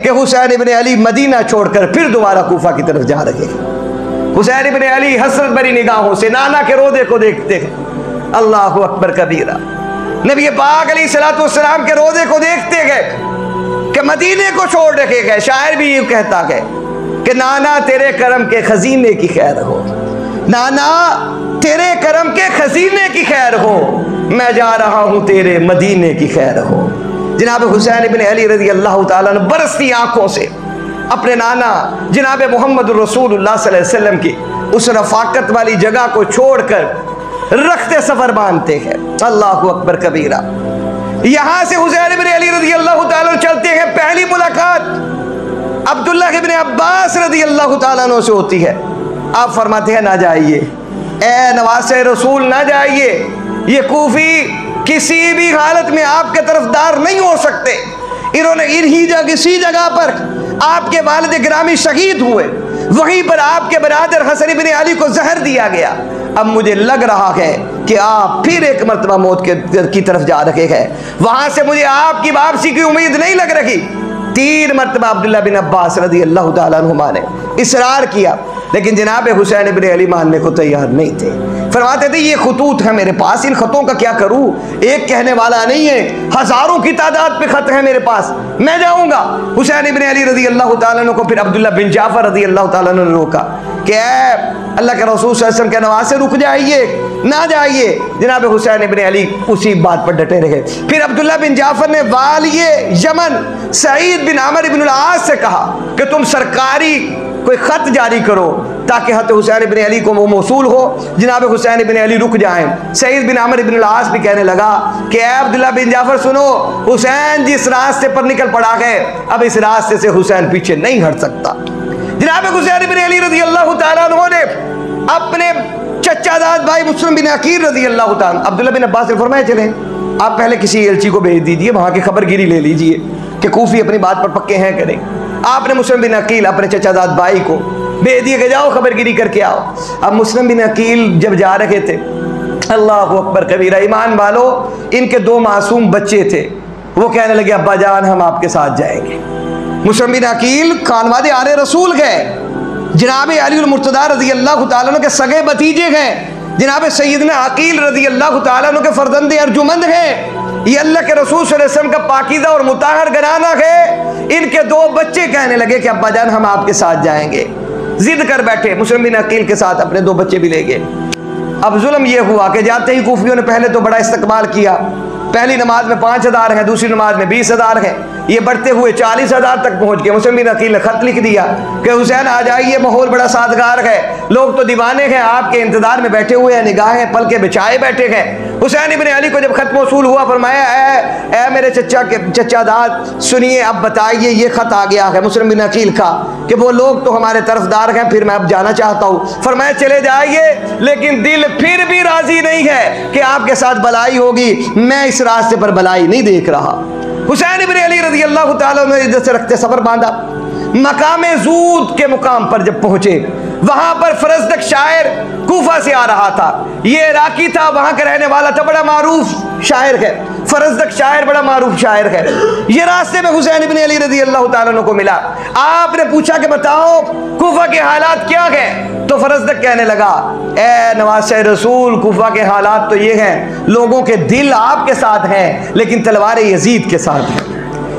कि हुसैन इब्ने अली मदीना छोड़कर फिर दोबारा कूफा की तरफ जा रहे हैं। हुसैन इब्ने अली हसरत भरी निगाहों से नाना के रोदे को देखते हैं। अल्लाहु अकबर कबीरा। नबी पाक अलैहिस्सलातु वस्सलाम के रोदे को देखते गए कि मदीने को छोड़ रखे गए। शायर भी यूं कहता है कि नाना तेरे करम के खजीने की खैर हो, नाना तेरे करम के खजीने की खैर हो, मैं जा रहा हूं तेरे मदीने की खैर हो। जनाब हुसैन इब्ने अली रज़ी अल्लाह ताला अन्हु बरसती आंखों से अपने नाना जनाब मोहम्मद रसूलुल्लाह सल्लल्लाहु अलैहि वसल्लम की उस रफाकत वाली जगह को छोड़कर रखते सफर बांधते हैं। अल्लाहु अकबर कबीरा। यहां से हुसैन इब्ने अली रज़ी अल्लाह ताला अन्हु चलते हैं। पहली मुलाकात अब्दुल्लाह इब्ने अब्बास रज़ी अल्लाह ताला अन्हु से होती है। आप फरमाते हैं ना जाइए, ए नवासे रसूल ना जाइए, ये कूफी किसी भी हालत में आपके तरफदार नहीं हो सकते। इन्होंने इसी जगह पर आपके वालिद गिरामी शहीद हुए, वहीं पर आपके बरादर हसन इब्ने अली को जहर दिया गया। अब मुझे लग रहा है कि आप फिर एक मर्तबा मौत की तरफ जा रहे हैं, वहां से मुझे आपकी वापसी की उम्मीद नहीं लग रही। 3 मर्तबा अब्दुल्लाह बिन अब्बास रज़ी अल्लाह ताला अन्हुमा ने इसरार किया, लेकिन जनाब हुसैन इब्ने अली मानने को तैयार नहीं थे। फरमाते थे ये खतूत है मेरे पास, इन खतों का क्या करूं, एक कहने वाला नहीं है, हजारों की तादाद पे खत है मेरे पास, मैं जाऊंगा। हुसैन इब्ने अली रज़ी अल्लाह ताला अन्हु को फिर अब्दुल्लाह बिन जाफर रज़ी अल्लाह ताला अन्हु ने रोका कि अल्लाह के रसूल सल्लल्लाहु अलैहि वसल्लम के नवासे रुक जाइए, ना जाइए। जनाब हुसैन इब्ने अली उसी बात पर डटे रहे। फिर अब्दुल्लाह बिन जाफर ने वालिये यमन सईद बिन आमिर इब्नुल आस से कहा कि तुम सरकारी कोई खत जारी करो ताकि हज़रत हुसैन इब्ने अली को वो मौसूल हो, जनाब हुसैन इब्ने अली रुक जाएं। सईद बिन आमिर इब्नुल आस भी कहने लगा कि अब्दुल्लाह बिन जाफर सुनो, हुसैन जिस रास्ते पर निकल पड़ा है अब इस रास्ते से हुसैन पीछे नहीं हट सकता। जनाब हुसैन इब्ने अली रज़ी अल्लाह ताला अन्हु ने अपने चचादाद भाई मुस्लिम बिन अकील रज़ी अल्लाह ताला अब्दुल्लाह बिन अब्बास ने फरमाया चले आप पहले किसी एलची को भेज दीजिए, वहां की खबरगिरी ले लीजिए कि कूफी अपनी बात पर पक्के हैं करें। आपने मुस्लिम बिन अकील अपने चचादाद भाई को भेज दिए कि जाओ खबरगिरी करके आओ। अब मुस्लिम बिन अकील जब जा रहे थे, अल्लाह अकबर कबीरा, ईमान वालो, इनके 2 मासूम बच्चे थे। वो कहने लगे अब्बा जान हम आपके साथ जाएंगे। मुस्लिम बिन अकील खानवादे आले रसूल गए, जनाब अली मुर्तदा रज़ी अल्लाह ताला अन्हु के सगे भतीजे हैं, जनाब सैयदना अकील रज़ी अल्लाह ताला अन्हु के फर्जंद अर्जुमंद हैं। ये अल्लाह के रसूल सल्लल्लाहु अलैहि वसल्लम का पाकीज़ा और मुताहर घराना है। इनके 2 बच्चे कहने लगे कि अब्बा जान हम आपके साथ जाएंगे। जिद कर बैठे, मुस्लिम बिन अकील के साथ अपने 2 बच्चे भी ले गए। अब जुल्म ये हुआ कि जाते ही कूफियों ने पहले तो बड़ा इस्तकबाल किया। पहली नमाज में 5000 है, दूसरी नमाज में 20000 है, ये बढ़ते हुए 40000 तक पहुंच गए। मुस्लिम बिन अकील ने खत लिख दिया कि हुसैन आ जाइए, माहौल बड़ा सादगार है, लोग तो दीवाने हैं, आपके इंतजार में बैठे हुए हैं, निगाहें पल के बिछाए बैठे हैं। हुसैन इब्ने अली को जब खत मौसूल हुआ, फरमाया ए मेरे चचादाद सुनिए, अब बताइए ये खत आ गया है मुस्लिम बिन अकील का कि वो लोग तो हमारे तरफदार हैं, फिर मैं अब जाना चाहता हूँ। फरमाया चले जाइए, लेकिन दिल फिर भी राजी नहीं है कि आपके साथ भलाई होगी, मैं इस रास्ते पर भलाई नहीं देख रहा। हुसैन इब्ने अली रज़ी अल्लाह ताला ने इधर से रखते सफर बांधा। मकामे जूद के मुकाम पर जब पहुंचे, वहां पर फरजदक शायर कूफा से आ रहा था। ये इराकी था, वहां का रहने वाला था, बड़ा मारूफ शायर है, फरजदक शायर बड़ा मारूफ शायर है। ये रास्ते में हुसैन इब्ने अली रज़ी अल्लाह ताला अन्हु को मिला। आपने पूछा कि बताओ कूफा के हालात क्या है, तो फरजदक कहने लगा ए नवासे रसूल, कूफा के हालात तो ये हैं, लोगों के दिल आपके साथ हैं लेकिन तलवारें यजीद के साथ हैं,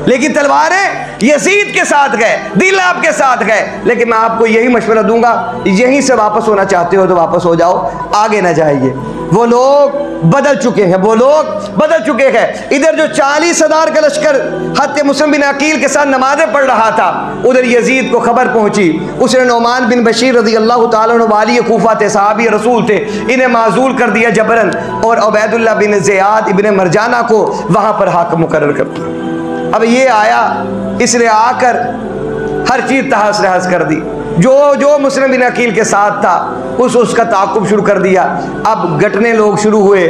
लेकिन तलवारें यजीद के साथ गए, दिल आपके साथ गए। लेकिन मैं आपको यही मशवरा दूंगा, यहीं से वापस होना चाहते हो तो वापस हो जाओ, आगे ना जाइए। वो लोग बदल चुके हैं, वो लोग बदल चुके हैं। इधर जो 40,000 का लश्कर हत्ते मुस्लिम बिन अकील के साथ नमाजें पढ़ रहा था, उधर यजीद को खबर पहुंची। उसने नौमान बिन बशीर रज़ी अल्लाह ताला अन्हु वाली कूफा थे, सहाबी रसूल थे, इन्हें माजूल कर दिया जबरन, और उबैदुल्लाह बिन ज़ियाद इब्न मरजाना को वहां पर हाकिम मुकर्रर कर दिया। अब ये आया, इसने आकर हर चीज तहस नहस कर दी। जो मुस्लिम बिन अकील के साथ था उसका ताकुब शुरू कर दिया। अब गटने लोग शुरू हुए,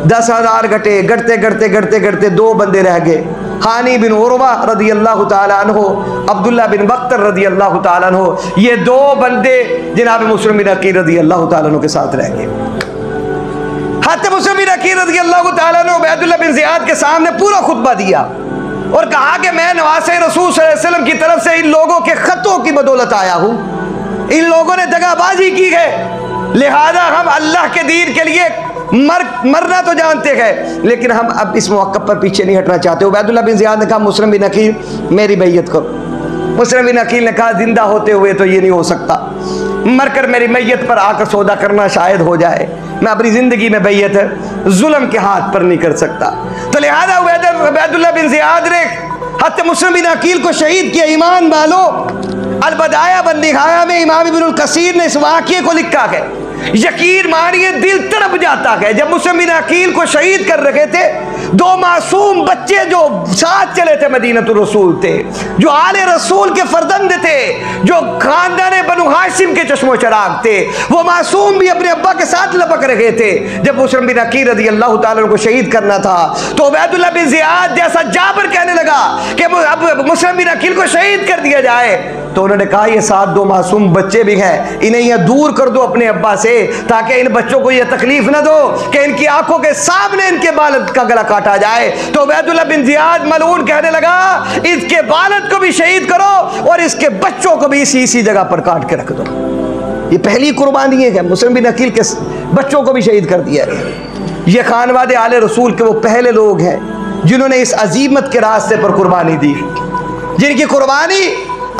10,000 गटे, गटते गटते गटते गटते 2 बंदे रह गए, हानी बिन उरवा रज़ी अल्लाह ताला अन्हु, अब्दुल्लाह बिन बख्तर रज़ी अल्लाह ताला अन्हु। ये 2 बंदे जनाब मुस्लिम बिन अकील रज़ी अल्लाह ताला अन्हु के साथ रह गए। हज़रत मुस्लिम बिन अकील रज़ी अल्लाह ताला अन्हु उबैदुल्लाह बिन ज़ियाद के सामने पूरा खुतबा दिया। और कहा कि मैं नवासे रसूल सल्लल्लाहु अलैहि वसल्लम की तरफ से इन लोगों के खतों की बदौलत आया हूं। इन लोगों ने दगाबाजी की है, लिहाजा हम अल्लाह के दीन के लिए मरना तो जानते हैं, लेकिन हम अब इस मौके पर पीछे नहीं हटना चाहते। उबैदुल्लाह बिन ज़ियाद ने कहा मुस्लिम बिन अकील मेरी बैयत करो। मुस्लिम बिन अकील ने कहा जिंदा होते हुए तो ये नहीं हो सकता, मरकर मेरी मैयत पर आकर सौदा करना शायद हो जाए, मैं अपनी जिंदगी में बैयत जुल्म के हाथ पर नहीं कर सकता। तो लिहाजा उबैदुल्लाह बिन ज़ियाद ने हज़रत मुस्लिम बिन अकील को शहीद किया। ईमान वालों, अल-बदाया वन निहाया में इमाम इब्नुल कसीर ने इस वाक़ये को लिखा है। यकीन मानिए दिल तड़प जाता है। जब मुस्लिम बिन अकील को शहीद कर रखे थे, दो मासूम बच्चे जो साथ चले थे, मदीनतुर रसूल थे, जो आले रसूल के फर्जंद थे, जो खानदान बनु हाशिम के चश्मो चराग थे, वो मासूम भी अपने अब्बा के साथ लपक रहे थे। जब मुस्लिम बिन अकील रज़ी अल्लाह ताला को शहीद करना था, तो उबैदुल्लाह बिन ज़ियाद जैसा जाबर कहने लगा कि अब मुस्लिम बिन अकील को शहीद कर दिया जाए। तो उन्होंने कहा ये साथ दो मासूम बच्चे भी हैं, इन्हें यह दूर कर दो अपने अब्बा से, ताकि इन बच्चों को यह तकलीफ न दो कि इनकी आंखों के सामने इनके बालद का गला काटा जाए। तो उबैदुल्लाह बिन ज़ियाद मलऊन कहने लगा इसके बालद को भी शहीद करो और इसके बच्चों को भी इसी जगह पर काट के रख दो। ये पहली कुर्बानी है, मुस्लिम बिन अकील के बच्चों को भी शहीद कर दिया गया। ये खानवादे आले रसूल के वो पहले लोग हैं जिन्होंने इस अजीमत के रास्ते पर कुर्बानी दी, जिनकी कुर्बानी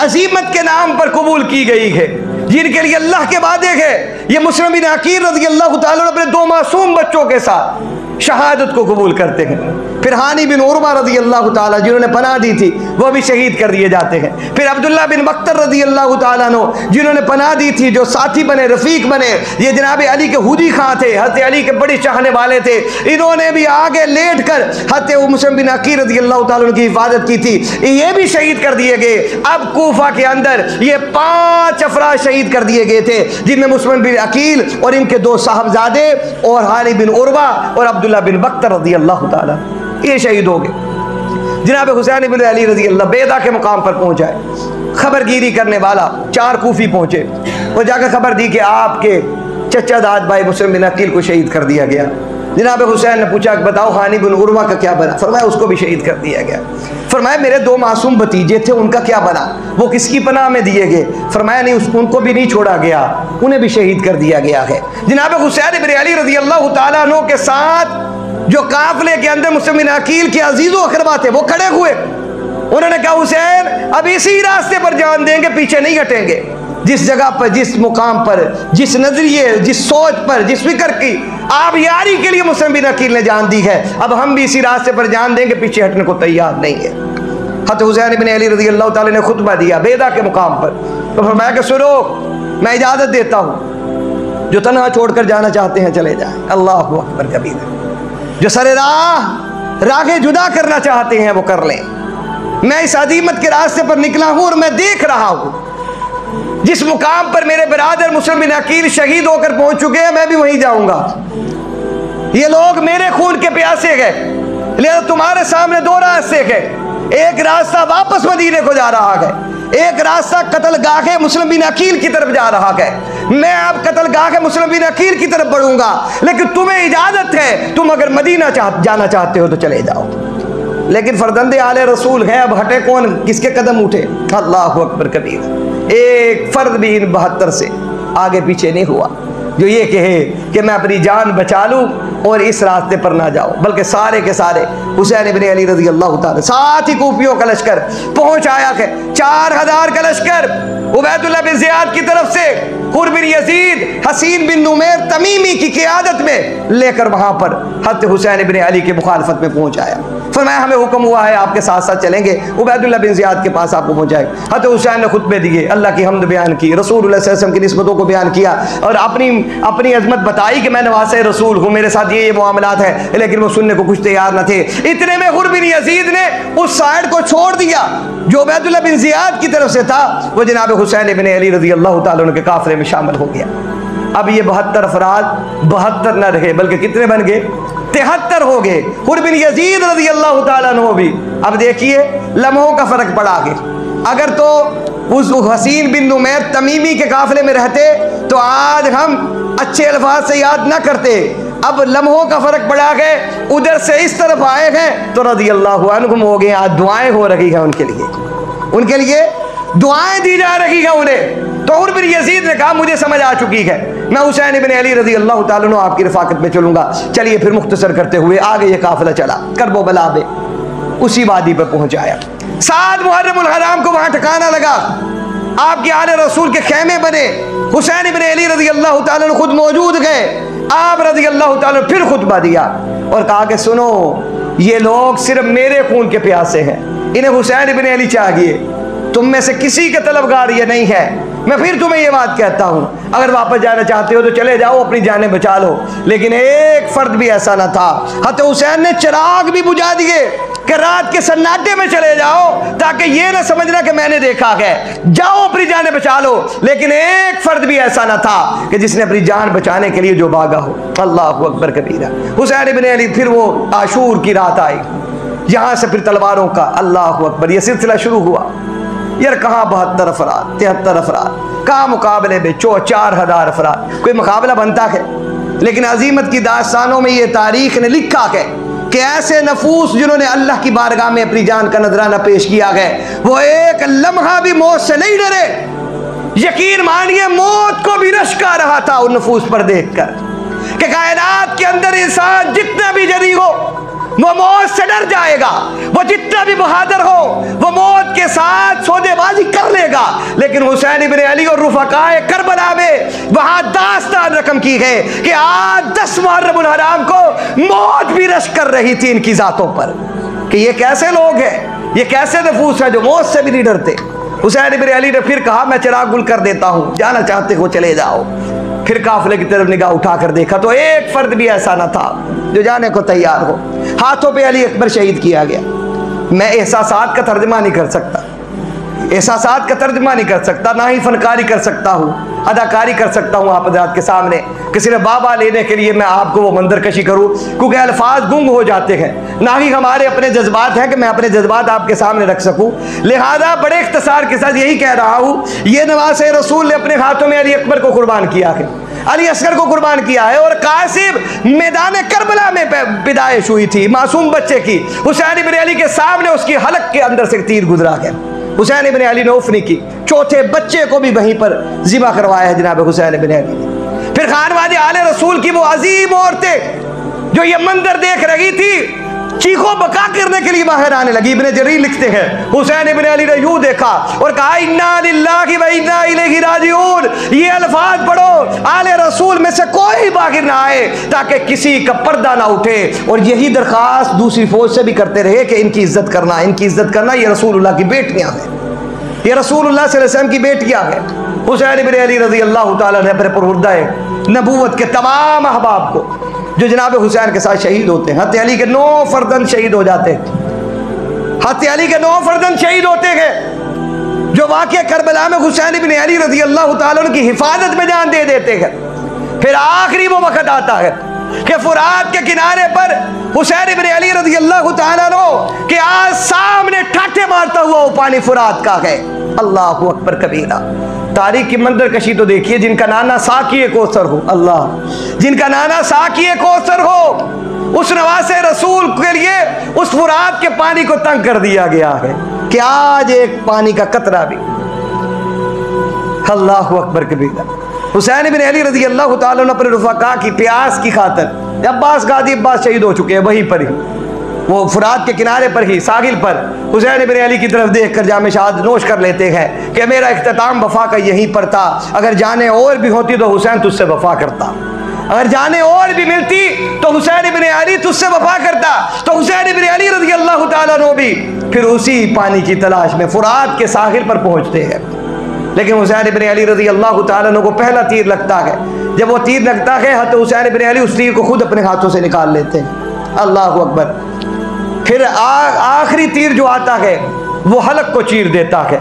अजीमत के नाम पर कबूल की गई है, जिनके लिए अल्लाह के वादे हैं। ये मुस्लिम बिन अकील रज़ी अल्लाह ताला अपने दो मासूम बच्चों के साथ शहादत को कबूल करते हैं। फिर हानी बिन उर्वा रज़ी अल्लाह ताला जिन्होंने पनाह दी थी वो भी शहीद कर दिए जाते हैं। फिर अब्दुल्लाह बिन बख्तर रज़ी अल्लाह ताला जिन्होंने पनाह दी थी, जो साथी बने, रफीक बने, ये जनाब अली के हुदी खां थे, हज़रत अली के बड़े चाहने वाले थे। इन्होंने भी आगे लेट कर हज़रत मुस्लिम बिन अकील रज़ी अल्लाह ताला की हिफाजत की थी, ये भी शहीद कर दिए गए। अब कूफा के अंदर ये 5 अफराद शहीद कर दिए गए थे, जिनमें मुस्लिम बिन अकील और इनके 2 साहबजादे और हानी बिन उर्वा और अब्दुल्लाह बिन बख्तर रज़ी अल्लाह ताला, ये शहीद हो गए। जनाब हुसैन बिन अली रज़ी अल्लाह बेदा के मुकाम पर पहुंचाए, खबरगिरी करने वाला 4 कूफी पहुंचे और जाकर खबर दी कि आपके चचा दाद भाई मुस्लिम बिन अकील को शहीद कर दिया गया। जनाब हुसैन ने पूछा बताओ हानी बिन उर्वा का क्या बना? फरमाया उसको भी शहीद कर दिया गया। फरमाया मेरे 2 मासूम भतीजे थे, उनका क्या बना? वो किसकी पनाह में दिए गए? फरमाया नहीं, उनको भी नहीं छोड़ा गया, उन्हें भी शहीद कर दिया गया है। जनाब हुसैन बिन अली रज़ी अल्लाह ताला अन्हु के साथ जो काफिले के अंदर मुस्लिम बिन अकील के अजीज़ो अक़रबा थे वो खड़े हुए। उन्होंने कहा हुसैन अब इसी रास्ते पर जान देंगे, पीछे नहीं हटेंगे। जिस जगह पर, जिस मुकाम पर, जिस नजरिए, जिस सोच पर, जिस फिक्र की आप यारी के लिए मुस्लिम बिन अकील ने जान दी है, अब हम भी इसी रास्ते पर जान देंगे, पीछे हटने को तैयार नहीं है। हज़रत हुसैन बिन अली रज़ी अल्लाह ताला ने खुतबा दिया बेदा के मुकाम पर, तो फरमाया कि सुनो मैं इजाज़त देता हूँ, जो तन्हा छोड़कर जाना चाहते हैं चले जाएं, अल्लाहु अकबर कबीर। जो सरे राहें जुदा करना चाहते हैं वो कर लें। मैं इस अजीमत के रास्ते पर निकला हूँ और मैं देख रहा हूँ जिस मुकाम पर मेरे बिरादर मुस्लिम बिन अकील शहीद होकर पहुंच चुके हैं, मैं भी वहीं जाऊंगा। ये लोग मेरे खून के प्यासे हैं, लिहाजा तुम्हारे सामने 2 रास्ते हैं। एक रास्ता वापस मदीने को जा रहा है, एक रास्ता कत्लगाह मुस्लिम बिन अकील की तरफ जा रहा है। मैं अब कत्लगाह मुस्लिम बिन अकील की तरफ बढ़ूंगा, लेकिन तुम्हें इजाजत है, तुम अगर मदीना जाना चाहते हो तो चले जाओ। लेकिन फर्जंदे आले रसूल हैं, अब हटे कौन, किसके कदम उठे? अल्लाहु अकबर कबीर। एक फर्द भी इन 72 से आगे पीछे नहीं हुआ जो ये कहे कि मैं अपनी जान बचा लूं और इस रास्ते पर ना जाऊं, बल्कि सारे के सारे हुसैन इब्न अली रज़ी अल्लाह ताला, साथ ही कूफियों का लश्कर पहुंच आया है। 4000 का लश्कर उबैदुल्लाह बिन ज़ियाद की तरफ से हुर बिन यजीद, हसीन बिन नुमैर तमीमी की क़ियादत में लेकर वहां पर हज़रत हुसैन इब्न अली की मुखालफत में पहुंच आया। फरमाया हमें हुक्म हुआ है आपके साथ साथ चलेंगे, उबैदुल्लाह बिन ज़ियाद के पास आपको पहुंचाए। हज़रत हुसैन ने खुतबे दिए, अल्लाह की हम्द बयान की, रसूलुल्लाह सल्लल्लाहु अलैहि वसल्लम की निस्बतों को बयान किया और अपनी अजमत बताई कि मैं नवासे रसूल हूँ, मेरे साथ ये मामलात है, लेकिन वो सुनने को कुछ तैयार न थे। इतने में हुर बिन यजीद ने उस साइड को छोड़ दिया जो उबैदुल्लाह बिन ज़ियाद की तरफ से था, वो जनाब हुसैन इब्न अली रज़ी अल्लाह ताला अन्हु के काफिले में शामिल हो गया। अब ये 72 अफराद 72 न रहे, बल्कि कितने बन गए? 73 हो गए। हुर बिन यजीद रज़ी अल्लाह ताला अन्हु भी, अब देखिए लम्हों का फर्क पड़ा है। अगर तो उस हसीन बिन नुमैर तमीमी के काफिले में रहते तो आज हम अच्छे अल्फाज से याद न करते, अब लम्हों का फर्क पड़ा है, उधर से इस तरफ आए हैं तो रज़ी अल्लाह अन्हुम हो गए। आज दुआएं हो रही हैं उनके लिए दुआएं दी जा रही हैं उन्हें। तो फिर यजीद ने कहा मुझे समझ आ चुकी है, मैं हुसैन इब्न अली रज़ी अल्लाह ताला अन्हु आपकी रफ़ाकत में चलूंगा। चलिए फिर मुख्तसर करते हुए आगे ये काफिला चला, करबला में उसी वादी पर पहुंच आया। 7 मुहर्रमुल हराम को वहां ठिकाना लगा, आपके आले रसूल के खेमे बने, हुसैन इब्न अली रज़ी अल्लाह ताला अन्हु खुद मौजूद गए। आप रज़ी अल्लाह ताला अन्हु फिर खुतबा दिया और कहा कि सुनो, ये लोग सिर्फ मेरे खून के प्यासे हैं, इन्हें हुसैन इब्न अली चाहिए, तुम में से किसी के तलबगार ये नहीं है। मैं फिर तुम्हें ये बात कहता हूँ, अगर वापस जाना चाहते हो तो चले जाओ, अपनी जानें बचा लो। लेकिन एक फर्द भी ऐसा ना था। हज़रत हुसैन ने चिराग भी बुझा दिए कि रात के सन्नाटे में चले जाओ, ताकि ये ना समझना कि मैंने देखा है, जाओ अपनी जानें बचा लो। लेकिन एक फर्द भी ऐसा ना था कि जिसने अपनी जान बचाने के लिए जो भागा हो। अल्लाह अकबर कबीरा। हुसैन इब्न अली, फिर वो आशूर की रात आई, यहाँ से फिर तलवारों का अल्लाह अकबर ये सिलसिला शुरू हुआ। यार कहाँ 72 अफराद, 73 अफराद, कहाँ मुकाबले में 4000 अफराद, कोई मुकाबला बनता है। लेकिन अजीमत की दास्तानों में ये तारीख ने लिखा है कि ऐसे नफूस जिन्होंने अल्लाह की बारगाह में अपनी जान का नजराना पेश किया है, वो एक लम्हा भी मौत से नहीं डरे। यकीन मानिए मौत को भी रश्क आ रहा था उन नफूस पर देखकर कि कायनात के अंदर इंसान जितना भी जरी हो वो मौत से डर जाएगा, वो जितना भी बहादुर हो वो मौत के साथ सौदेबाजी कर लेगा। लेकिन हुसैन इब्न अली और रुफकाए करबला में वहां दास्तान रकम की है कि आज 10 मुहर्रमुल हराम को मौत भी रश कर रही थी इनकी जातों पर, कि ये कैसे लोग हैं, ये कैसे नफूस है जो मौत से भी नहीं डरते। हुसैन इब्न अली ने फिर कहा मैं चिराग गुल कर देता हूं, जाना चाहते हो चले जाओ। फिर काफिले की तरफ निगाह उठाकर देखा तो एक फर्द भी ऐसा ना था जो जाने को तैयार हो। हाथों पे अली अकबर शहीद किया गया। मैं एहसासात का तर्जमा नहीं कर सकता, एहसासात का तर्जमा नहीं कर सकता, ना ही फनकारी कर सकता हूँ, अदाकारी कर सकता हूँ आप हज़रात के सामने कि सिर्फ बाबा लेने के लिए मैं आपको वो मंजर कशी करूँ, क्योंकि अल्फाज गुंग हो जाते हैं। ना ही हमारे अपने जज्बात हैं कि मैं अपने जज्बात आपके सामने रख सकूँ। लिहाजा बड़े इख्तिसार के साथ यही कह रहा हूँ, ये नवासे रसूल ने अपने हाथों में अली अकबर को कुर्बान किया है, अली असगर को कुर्बान किया है। और कासिम मैदान करबला में पैदाइश हुई थी मासूम बच्चे की। हुसैन इब्न अली के सामने उसकी हलक के अंदर से तीर गुजरा है। हुसैन इब्न अली ने उफनी की, चौथे बच्चे को भी वहीं पर ज़िबा करवाया है जनाब हुसैन इब्न अली ने। फिर खानवादे आले रसूल की वो अजीम औरतें जो ये मंजर देख रही थी, चीखों बका करने के लिए बाहर आने लगी। इब्न जरीर लिखते हैं हुसैन इब्न अली ने यूं देखा और कहा इन्ना लिल्लाहि व इन्ना इलैहि राजिऊन। ये अल्फाज पढ़ो, आले रसूल में से कोई बाहर ना आए ताकि किसी का पर्दा ना उठे। और यही दरख्वास्त दूसरी फौज से भी करते रहे कि इनकी इज्जत करना, इनकी इज्जत करना, ये रसूलुल्लाह की बेटियां हैं, ये रसूलुल्लाह सल्लल्लाहु अलैहि वसल्लम की बेटियां हैं। हुसैन इब्न अली रज़ी अल्लाह ताला ने अपने परवरदाए नबूवत के तमाम अहबाब को जो जनाब हुसैन के साथ शहीद होते हैं, हज़रत अली के 9 फर्जंद शहीद हो जाते हैं, हज़रत अली के 9 फर्जंद शहीद होते हैं, जो वाक़या करबला में हुसैन इब्न अली रज़ी अल्लाह ताला की हिफाजत में जान दे देते हैं। फिर आखिरी वो वक़्त आता है कि फुरात के किनारे पर हुसैन इब्न अली रज़ी अल्लाह ताला के आज सामने ठाठे मारता हुआ वो पानी फुरात का है। अल्लाह अकबर कबीरा। तारीख की मंजर कशी तो देखिए, जिनका नाना साकी कौसर हो, अल्लाह, जिनका नाना साकी कौसर हो, उस नवासे रसूल के लिए उस फुरात के पानी को तंग कर दिया गया है कि आज एक पानी का कतरा भी। अल्लाह अकबर कबीरा। हुसैन इब्न अली रज़ी अल्लाह ताला अपने रुफ़का की प्यास की खातर, अब्बास गाजी अब्बास शहीद हो चुके हैं वहीं पर ही, वो फुरात के किनारे पर ही साहिल पर हुसैन इब्न अली की तरफ देखकर जामे शहादत नोश कर लेते हैं कि मेरा इख्तिताम वफा का यहीं पर था, अगर जाने और भी होती तो हुसैन तुझसे वफा करता, अगर जाने और भी मिलती तो हुसैन इब्न अली तुझसे वफा करता। तो हुसैन इब्न अली रज़ी अल्लाह ताला अन्हु भी फिर उसी पानी की तलाश में फुरात के साहिल पर पहुँचते हैं। लेकिन हुसैन इब्न अली रज़ी अल्लाह ताला अन्हु को पहला तीर लगता है। जब वो तीर लगता है हज़रत हुसैन इब्न अली उस तीर को खुद अपने हाथों से निकाल लेते हैं। अल्लाह अकबर। फिर आखिरी तीर जो आता है वो हलक को चीर देता है।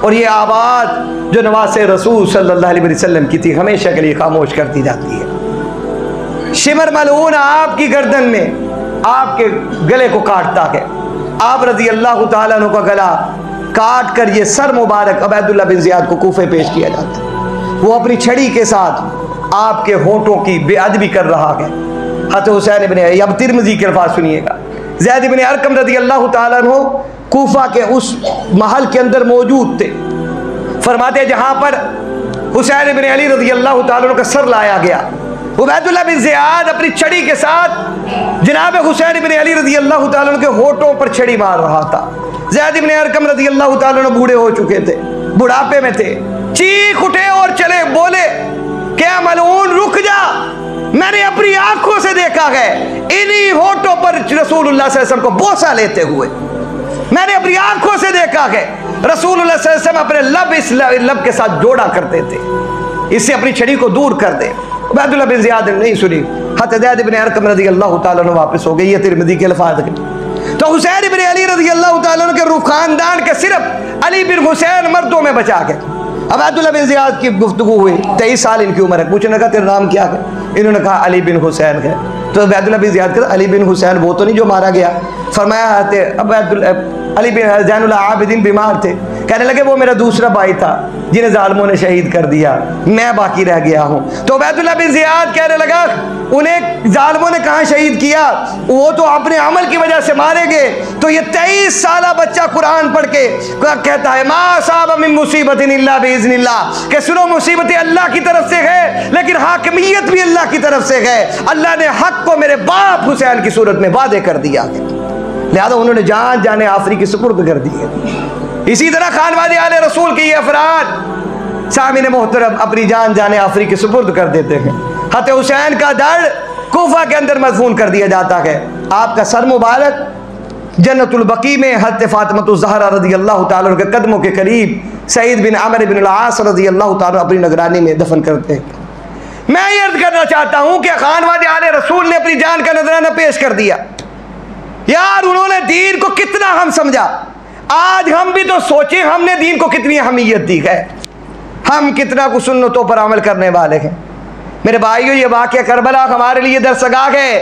और ये आवाज़ जो नवासे रसूल सल्लल्लाहु अलैहि वसल्लम की थी हमेशा के लिए खामोश कर दी जाती है। शिमर मलऊन आपकी गर्दन में आपके गले को काटता है। आप रज़ी अल्लाह ताला अन्हु का गला काट कर ये सर मुबारक अबैदुल्लाह बिन ज़ियाद को कूफे पेश किया जाता है। वो अपनी छड़ी के साथ आपके होठों की बेअदबी कर रहा है। हज़रत हुसैन इब्न अली, अब तिरमिज़ी के अल्फाज सुनिएगा। ज़ैद इब्न अरकम रज़ी अल्लाह ताला अन्हु कूफा के उस महल के अंदर मौजूद थे। फरमाते जहाँ पर हुसैन इब्न अली रज़ी अल्लाह ताला अन्हु का सर लाया गया, उबैदुल्लाह बिन ज़ियाद अपनी छड़ी के साथ जनाब हुसैन इब्न अली रज़ी अल्लाह ताला अन्हु के होठों पर छड़ी मार रहा था। ज़ैद इब्न अरकम रज़ी अल्लाह ताला अन्हु बूढ़े हो चुके थे, बुढ़ापे में थे, चीख उठे और चले, बोले क्या मलऊन रुक जा, मैंने अपनी आंखों से देखा है इन्हीं होठों पर रसूलुल्लाह सल्लल्लाहु अलैहि वसल्लम को बोसा लेते हुए, मैंने अपनी आंखों से देखा है रसूलुल्लाह सल्लल्लाहु अलैहि वसल्लम अपने लब इस लब के साथ जोड़ा करते थे, इससे अपनी छड़ी को दूर कर दे। उबैदुल्लाह बिन ज़ियाद ने नहीं सुनी, हज़रत ज़ैद इब्न अरकम रज़ी अल्लाह ताला अन्हु वापस हो गए। ये तिरमिज़ी के अल्फाज हैं। तो हुसैन इब्न अली रज़ी अल्लाह ताला अन्हु के खानदान के सिर्फ अली बिन हुसैन मर्दों में बचा के। उबैदुल्लाह बिन ज़ियाद की गुफ्तगू हुई, 23 साल इनकी उम्र है, पूछने का तेरा नाम क्या है, इन्होंने कहा अली बिन हुसैन है। तो उबैदुल्लाह बिन ज़ियाद कहते अली बिन हुसैन वो तो नहीं जो मारा गया। फरमाया अली बिन ज़ैनुल आबिदीन बीमार थे, कहने लगे वो मेरा दूसरा भाई था जिन्हें जालिमों ने शहीद कर दिया, मैं बाकी रह गया हूँ। तो उबैदुल्लाह बिन ज़ियाद कहने लगा उन्हें जालिमों ने कहाँ शहीद किया, वो तो अपने अमल की वजह से मारे गए। तो ये 23 साल बच्चा कुरान पढ़ के कहता है मा असाब मिन मुसीबतिन इल्ला बिइज़्निल्लाह, कि सुनो मुसीबतें अल्लाह की तरफ से है लेकिन हाकिमियत भी अल्लाह की तरफ से है। अल्लाह ने हक को मेरे बाप हुसैन की सूरत में वादे कर दिया है, लिहाजा उन्होंने जान जाने आफरी की सुपुर्द कर दी है। इसी तरह खानवादे आले रसूल के ये अफराद सामिन मोहतरम अपनी जान जाने आफरी की सुपुर्द कर देते हैं। हज़रत हुसैन का दर्द कूफा के अंदर मदफून कर दिया जाता है। आपका सर मुबारक जन्नतुल बकी में हज़रत फातिमतुज़ ज़हरा रज़ी अल्लाह ताला के कदमों के करीब सईद बिन आमिर बिन अल-आस रज़ी अल्लाह ताला अपनी निगरानी में दफन करते हैं। मैं ये अर्ज करना चाहता हूँ कि खानवादे आले रसूल ने अपनी जान का नजराना पेश कर दिया। यार उन्होंने दीन को कितना हम समझा, आज हम भी तो सोचें हमने दीन को कितनी अहमियत दी है, हम कितना कुछ सुन्नतों पर अमल करने वाले हैं। मेरे भाइयों ये वाक़या करबला हमारे लिए दरसगाह है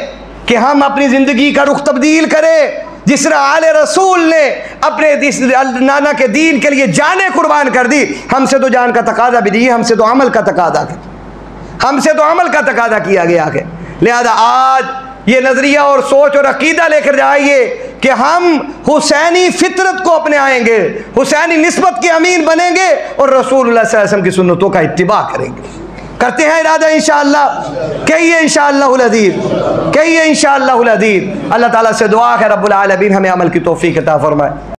कि हम अपनी ज़िंदगी का रुख तब्दील करें। जिस तरह आले रसूल ने अपने नाना के दीन के लिए जाने कुर्बान कर दी, हमसे तो जान का तकाजा भी नहीं, हमसे तो अमल का तकाजा है, हमसे तो अमल का तकाजा किया गया है। लिहाजा आज ये नजरिया और सोच और अकीदा लेकर जाइए कि हम हुसैनी फितरत को अपने आएंगे, हुसैनी निस्बत के अमीन बनेंगे और रसूलुल्लाह सल्लल्लाहु अलैहि वसल्लम की सुन्नतों का इत्तिबा करेंगे। करते हैं इरादा इंशाअल्लाह, कहिए इंशाअल्लाहुल अज़ीज़, कहिए इंशाअल्लाहुल अज़ीज़। अल्लाह ताला से दुआ है रब्बुल आलमीन हमें अमल की तौफीक अता फरमाए।